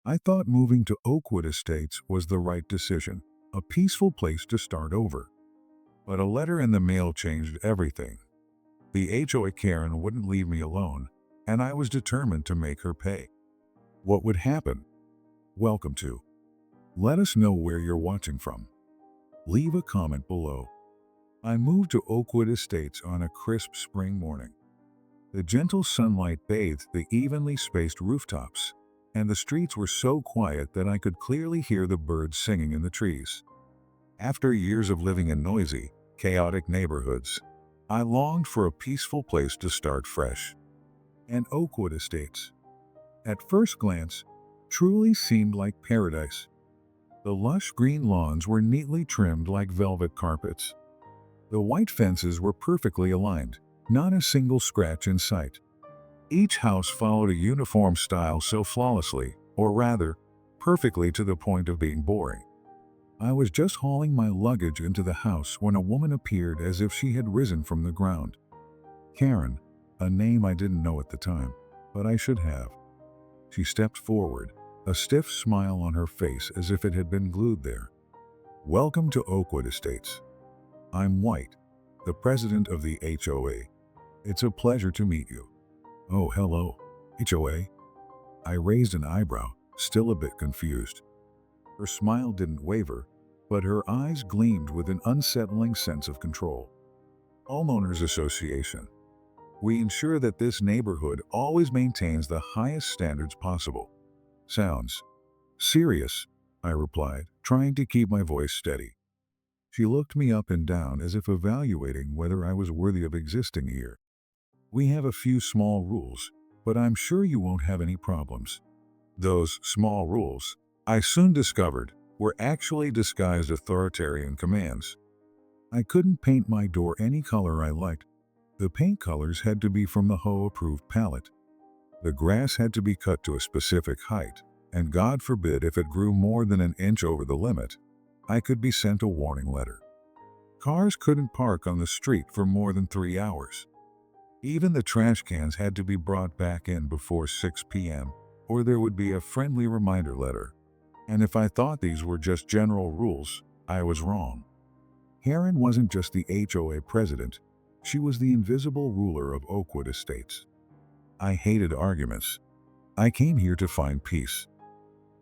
I thought moving to Oakwood Estates was the right decision, a peaceful place to start over. But a letter in the mail changed everything. The HOA Karen wouldn't leave me alone, and I was determined to make her pay. What would happen? Welcome to. Let us know where you're watching from. Leave a comment below. I moved to Oakwood Estates on a crisp spring morning. The gentle sunlight bathed the evenly spaced rooftops, and the streets were so quiet that I could clearly hear the birds singing in the trees. After years of living in noisy, chaotic neighborhoods, I longed for a peaceful place to start fresh. And Oakwood Estates, at first glance, truly seemed like paradise. The lush green lawns were neatly trimmed like velvet carpets. The white fences were perfectly aligned, not a single scratch in sight. Each house followed a uniform style so flawlessly, or rather, perfectly to the point of being boring. I was just hauling my luggage into the house when a woman appeared as if she had risen from the ground. Karen, a name I didn't know at the time, but I should have. She stepped forward, a stiff smile on her face as if it had been glued there. Welcome to Oakwood Estates. I'm White, the president of the HOA. It's a pleasure to meet you. Oh, hello, HOA. I raised an eyebrow, still a bit confused. Her smile didn't waver, but her eyes gleamed with an unsettling sense of control. Homeowners Association. We ensure that this neighborhood always maintains the highest standards possible. Sounds serious, I replied, trying to keep my voice steady. She looked me up and down as if evaluating whether I was worthy of existing here. We have a few small rules, but I'm sure you won't have any problems. Those small rules, I soon discovered, were actually disguised authoritarian commands. I couldn't paint my door any color I liked. The paint colors had to be from the HOA-approved palette. The grass had to be cut to a specific height, and God forbid if it grew more than an inch over the limit, I could be sent a warning letter. Cars couldn't park on the street for more than 3 hours. Even the trash cans had to be brought back in before 6 p.m., or there would be a friendly reminder letter. And if I thought these were just general rules, I was wrong. Karen wasn't just the HOA president, she was the invisible ruler of Oakwood Estates. I hated arguments. I came here to find peace.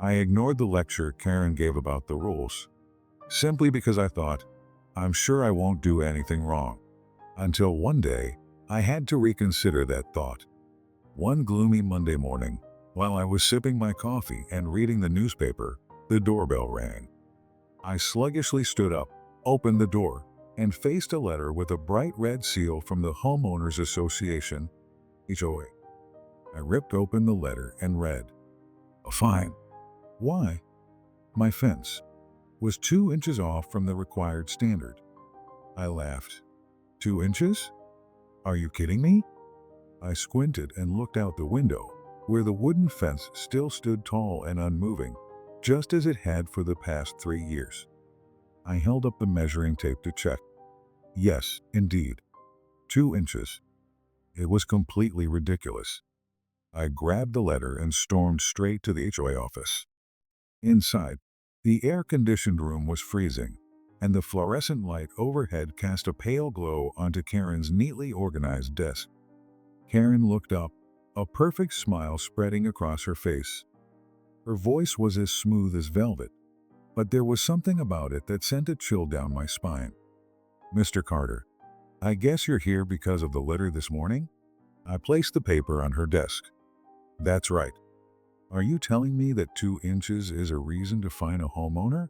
I ignored the lecture Karen gave about the rules, simply because I thought, I'm sure I won't do anything wrong. Until one day, I had to reconsider that thought. One gloomy Monday morning, while I was sipping my coffee and reading the newspaper, the doorbell rang. I sluggishly stood up, opened the door, and faced a letter with a bright red seal from the Homeowners Association, HOA. I ripped open the letter and read, "A fine." Why? My fence was 2 inches off from the required standard. I laughed. 2 inches? Are you kidding me? I squinted and looked out the window, where the wooden fence still stood tall and unmoving, just as it had for the past 3 years. I held up the measuring tape to check. Yes, indeed. 2 inches. It was completely ridiculous. I grabbed the letter and stormed straight to the HOA office. Inside, the air-conditioned room was freezing, and the fluorescent light overhead cast a pale glow onto Karen's neatly organized desk. Karen looked up, a perfect smile spreading across her face. Her voice was as smooth as velvet, but there was something about it that sent a chill down my spine. Mr. Carter, I guess you're here because of the letter this morning? I placed the paper on her desk. That's right. Are you telling me that 2 inches is a reason to fine a homeowner?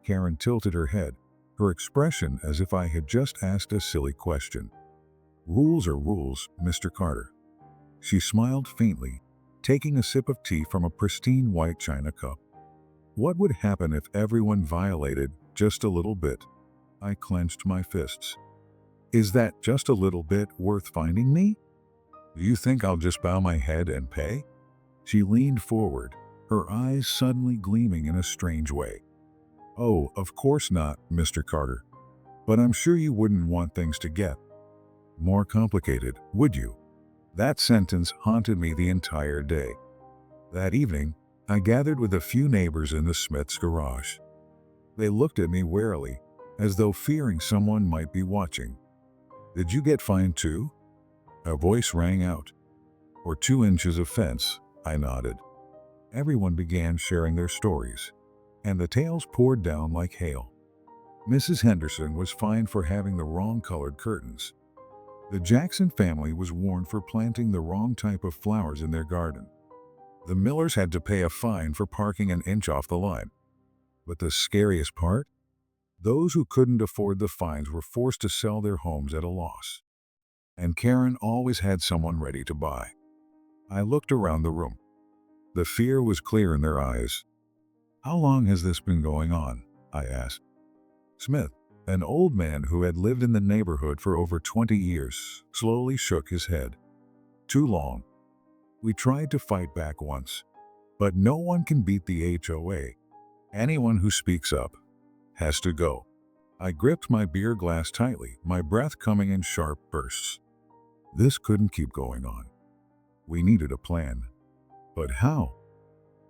Karen tilted her head, her expression as if I had just asked a silly question. Rules are rules, Mr. Carter. She smiled faintly, taking a sip of tea from a pristine white china cup. What would happen if everyone violated just a little bit? I clenched my fists. Is that just a little bit worth finding me? Do you think I'll just bow my head and pay? She leaned forward, her eyes suddenly gleaming in a strange way. Oh, of course not, Mr. Carter. But I'm sure you wouldn't want things to get more complicated, would you? That sentence haunted me the entire day. That evening, I gathered with a few neighbors in the Smith's garage. They looked at me warily, as though fearing someone might be watching. "Did you get fined too?" A voice rang out. "For 2 inches of fence," I nodded. Everyone began sharing their stories, and the tales poured down like hail. Mrs. Henderson was fined for having the wrong colored curtains. The Jackson family was warned for planting the wrong type of flowers in their garden. The Millers had to pay a fine for parking an inch off the line. But the scariest part? Those who couldn't afford the fines were forced to sell their homes at a loss. And Karen always had someone ready to buy. I looked around the room. The fear was clear in their eyes. "How long has this been going on?" I asked. Smith, an old man who had lived in the neighborhood for over 20 years, slowly shook his head. "Too long. We tried to fight back once, but no one can beat the HOA. Anyone who speaks up has to go." I gripped my beer glass tightly, my breath coming in sharp bursts. This couldn't keep going on. We needed a plan. But how?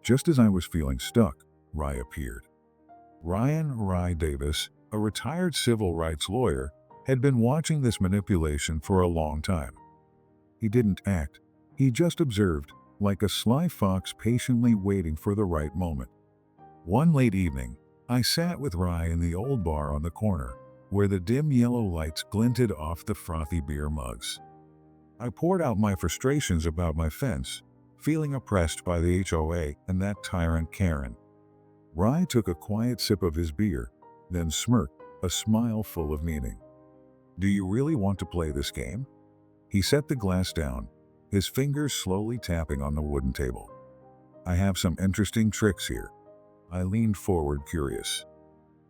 Just as I was feeling stuck, Rye appeared. Rye Davis, a retired civil rights lawyer, had been watching this manipulation for a long time. He didn't act. He just observed, like a sly fox patiently waiting for the right moment. One late evening, I sat with Rye in the old bar on the corner, where the dim yellow lights glinted off the frothy beer mugs. I poured out my frustrations about my fence, feeling oppressed by the HOA and that tyrant Karen. Rye took a quiet sip of his beer, then smirked, a smile full of meaning. "Do you really want to play this game?" He set the glass down, his fingers slowly tapping on the wooden table. "I have some interesting tricks here." I leaned forward, curious.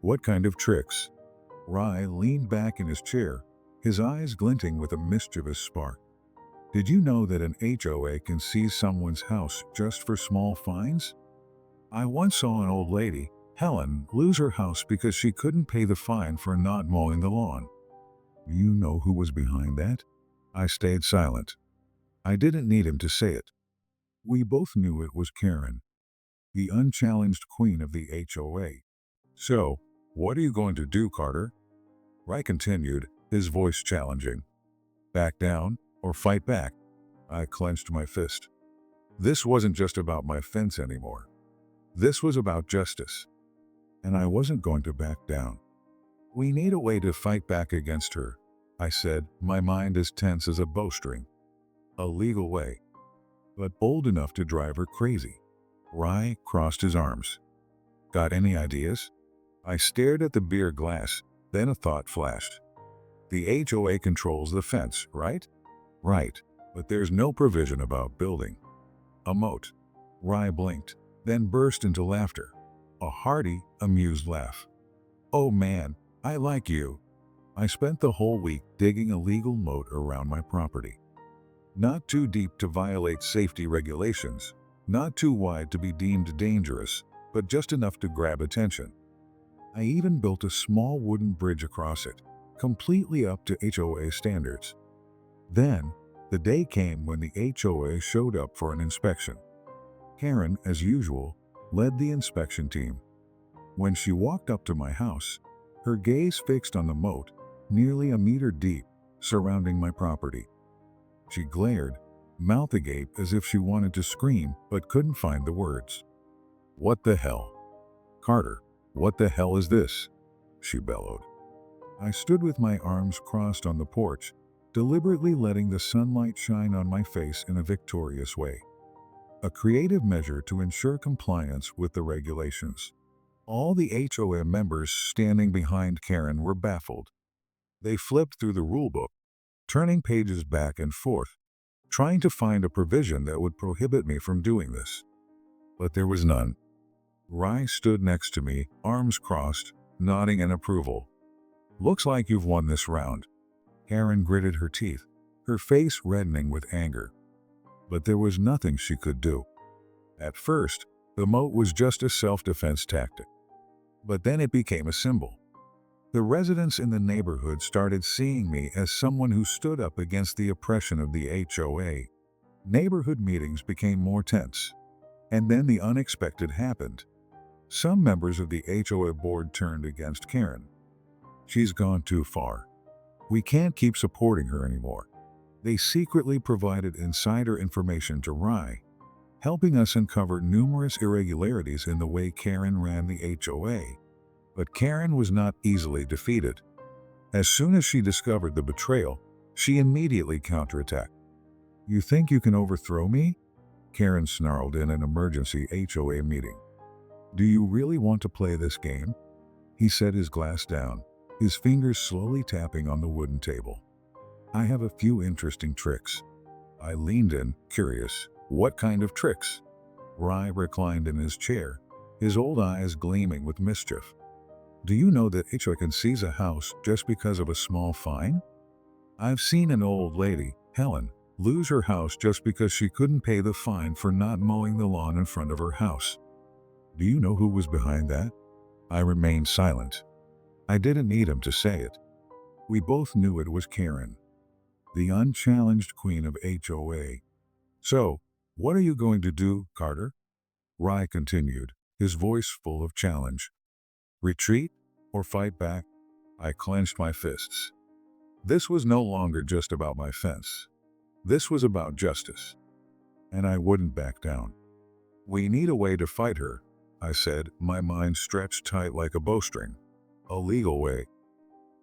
"What kind of tricks?" Rye leaned back in his chair, his eyes glinting with a mischievous spark. "Did you know that an HOA can seize someone's house just for small fines? I once saw an old lady, Helen, lose her house because she couldn't pay the fine for not mowing the lawn." "You know who was behind that?" I stayed silent. I didn't need him to say it. We both knew it was Karen, the unchallenged queen of the HOA. "So, what are you going to do, Carter?" Rye continued, his voice challenging. "Back down, or fight back?" I clenched my fist. This wasn't just about my fence anymore. This was about justice. And I wasn't going to back down. "We need a way to fight back against her," I said, my mind as tense as a bowstring. "A legal way, but bold enough to drive her crazy." Rye crossed his arms. "Got any ideas?" I stared at the beer glass, then a thought flashed. "The HOA controls the fence, right?" "Right, but there's no provision about building a moat." Rye blinked, then burst into laughter. A hearty, amused laugh. "Oh man, I like you." I spent the whole week digging a legal moat around my property. Not too deep to violate safety regulations, not too wide to be deemed dangerous, but just enough to grab attention. I even built a small wooden bridge across it, completely up to HOA standards. Then, the day came when the HOA showed up for an inspection. Karen, as usual, led the inspection team. When she walked up to my house, her gaze fixed on the moat, nearly a meter deep, surrounding my property. She glared, mouth agape as if she wanted to scream but couldn't find the words. "What the hell? Carter, what the hell is this?" she bellowed. I stood with my arms crossed on the porch, deliberately letting the sunlight shine on my face in a victorious way. A creative measure to ensure compliance with the regulations. All the HOA members standing behind Karen were baffled. They flipped through the rulebook, turning pages back and forth, trying to find a provision that would prohibit me from doing this. But there was none. Rye stood next to me, arms crossed, nodding in approval. "Looks like you've won this round." Karen gritted her teeth, her face reddening with anger. But there was nothing she could do. At first, the moat was just a self-defense tactic. But then it became a symbol. The residents in the neighborhood started seeing me as someone who stood up against the oppression of the HOA. Neighborhood meetings became more tense. And then the unexpected happened. Some members of the HOA board turned against Karen. She's gone too far. We can't keep supporting her anymore. They secretly provided insider information to Rye, helping us uncover numerous irregularities in the way Karen ran the HOA. But Karen was not easily defeated. As soon as she discovered the betrayal, she immediately counterattacked. "You think you can overthrow me?" Karen snarled in an emergency HOA meeting. "Do you really want to play this game?" He set his glass down, his fingers slowly tapping on the wooden table. "I have a few interesting tricks." I leaned in, curious. "What kind of tricks?" Rye reclined in his chair, his old eyes gleaming with mischief. "Do you know that HOA can seize a house just because of a small fine? I've seen an old lady, Helen, lose her house just because she couldn't pay the fine for not mowing the lawn in front of her house. Do you know who was behind that?" I remained silent. I didn't need him to say it. We both knew it was Karen, the unchallenged queen of HOA. "So, what are you going to do, Carter?" Rye continued, his voice full of challenge. "Retreat or fight back?" I clenched my fists. This was no longer just about my fence. This was about justice. And I wouldn't back down. "We need a way to fight her," I said, my mind stretched tight like a bowstring. "A legal way,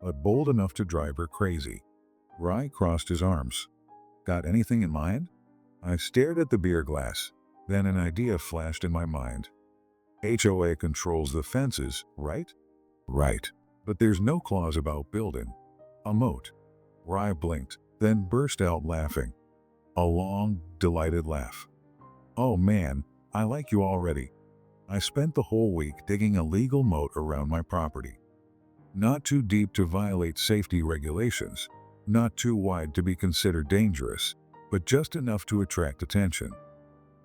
but bold enough to drive her crazy." Rye crossed his arms. "Got anything in mind?" I stared at the beer glass. Then an idea flashed in my mind. HOA controls the fences, right? Right. But there's no clause about building a moat. Rye blinked, then burst out laughing. A long, delighted laugh. "Oh man, I like you already." I spent the whole week digging a legal moat around my property. Not too deep to violate safety regulations, not too wide to be considered dangerous, but just enough to attract attention.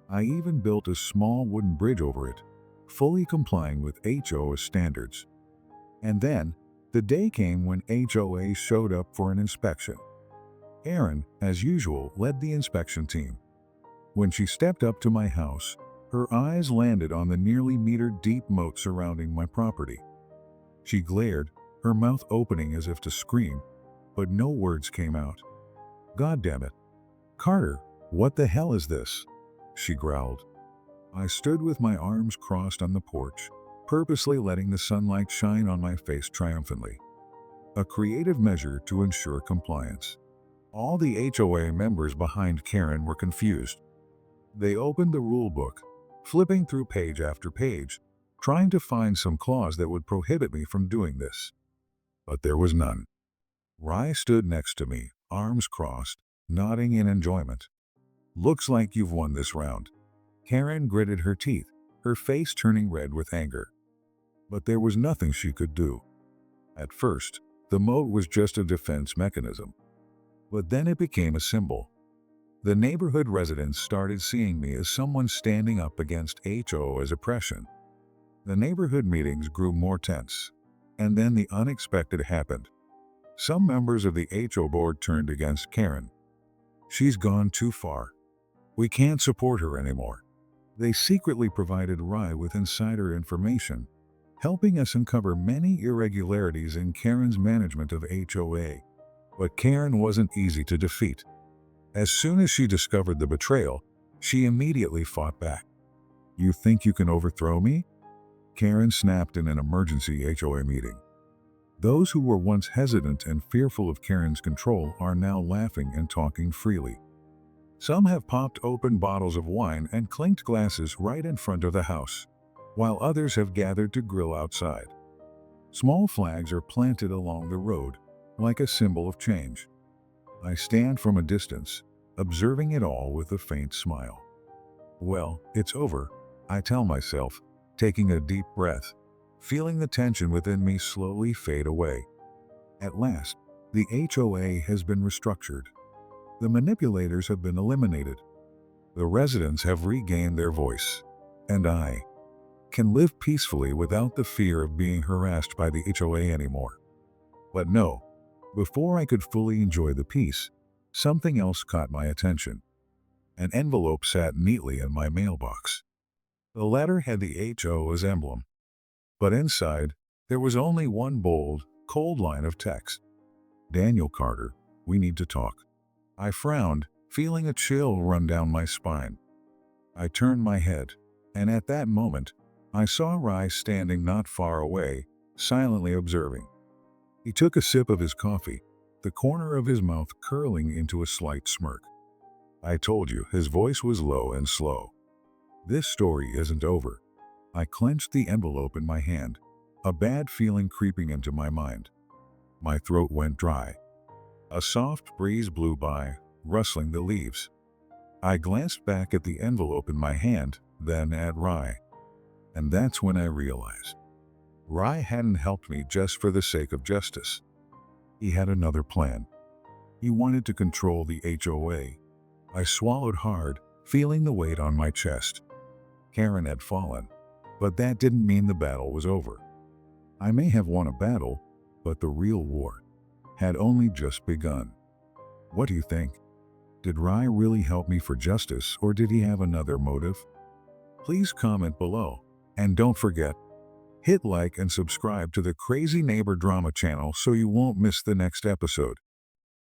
I even built a small wooden bridge over it, fully complying with HOA standards. And then, the day came when HOA showed up for an inspection. Erin, as usual, led the inspection team. When she stepped up to my house, her eyes landed on the nearly meter-deep moat surrounding my property. She glared, her mouth opening as if to scream, but no words came out. "God damn it. Carter, what the hell is this?" she growled. I stood with my arms crossed on the porch, purposely letting the sunlight shine on my face triumphantly. A creative measure to ensure compliance. All the HOA members behind Karen were confused. They opened the rule book, flipping through page after page, trying to find some clause that would prohibit me from doing this. But there was none. Rye stood next to me, arms crossed, nodding in enjoyment. "Looks like you've won this round." Karen gritted her teeth, her face turning red with anger. But there was nothing she could do. At first, the moat was just a defense mechanism. But then it became a symbol. The neighborhood residents started seeing me as someone standing up against HOA's oppression. The neighborhood meetings grew more tense. And then the unexpected happened. Some members of the HOA board turned against Karen. "She's gone too far. We can't support her anymore." They secretly provided Rye with insider information, helping us uncover many irregularities in Karen's management of HOA. But Karen wasn't easy to defeat. As soon as she discovered the betrayal, she immediately fought back. "You think you can overthrow me?" Karen snapped in an emergency HOA meeting. Those who were once hesitant and fearful of Karen's control are now laughing and talking freely. Some have popped open bottles of wine and clinked glasses right in front of the house, while others have gathered to grill outside. Small flags are planted along the road, like a symbol of change. I stand from a distance, observing it all with a faint smile. Well, it's over, I tell myself, taking a deep breath, feeling the tension within me slowly fade away. At last, the HOA has been restructured. The manipulators have been eliminated. The residents have regained their voice. And I can live peacefully without the fear of being harassed by the HOA anymore. But no, before I could fully enjoy the peace, something else caught my attention. An envelope sat neatly in my mailbox. The letter had the HO as emblem, but inside, there was only one bold, cold line of text. Daniel Carter, we need to talk. I frowned, feeling a chill run down my spine. I turned my head, and at that moment, I saw Rye standing not far away, silently observing. He took a sip of his coffee, the corner of his mouth curling into a slight smirk. I told you, his voice was low and slow. This story isn't over. I clenched the envelope in my hand, a bad feeling creeping into my mind. My throat went dry. A soft breeze blew by, rustling the leaves. I glanced back at the envelope in my hand, then at Rye. And that's when I realized. Rye hadn't helped me just for the sake of justice. He had another plan. He wanted to control the HOA. I swallowed hard, feeling the weight on my chest. Karen had fallen, but that didn't mean the battle was over. I may have won a battle, but the real war had only just begun. What do you think? Did Rye really help me for justice, or did he have another motive? Please comment below, and don't forget, hit like and subscribe to the Crazy Neighbor Drama channel so you won't miss the next episode.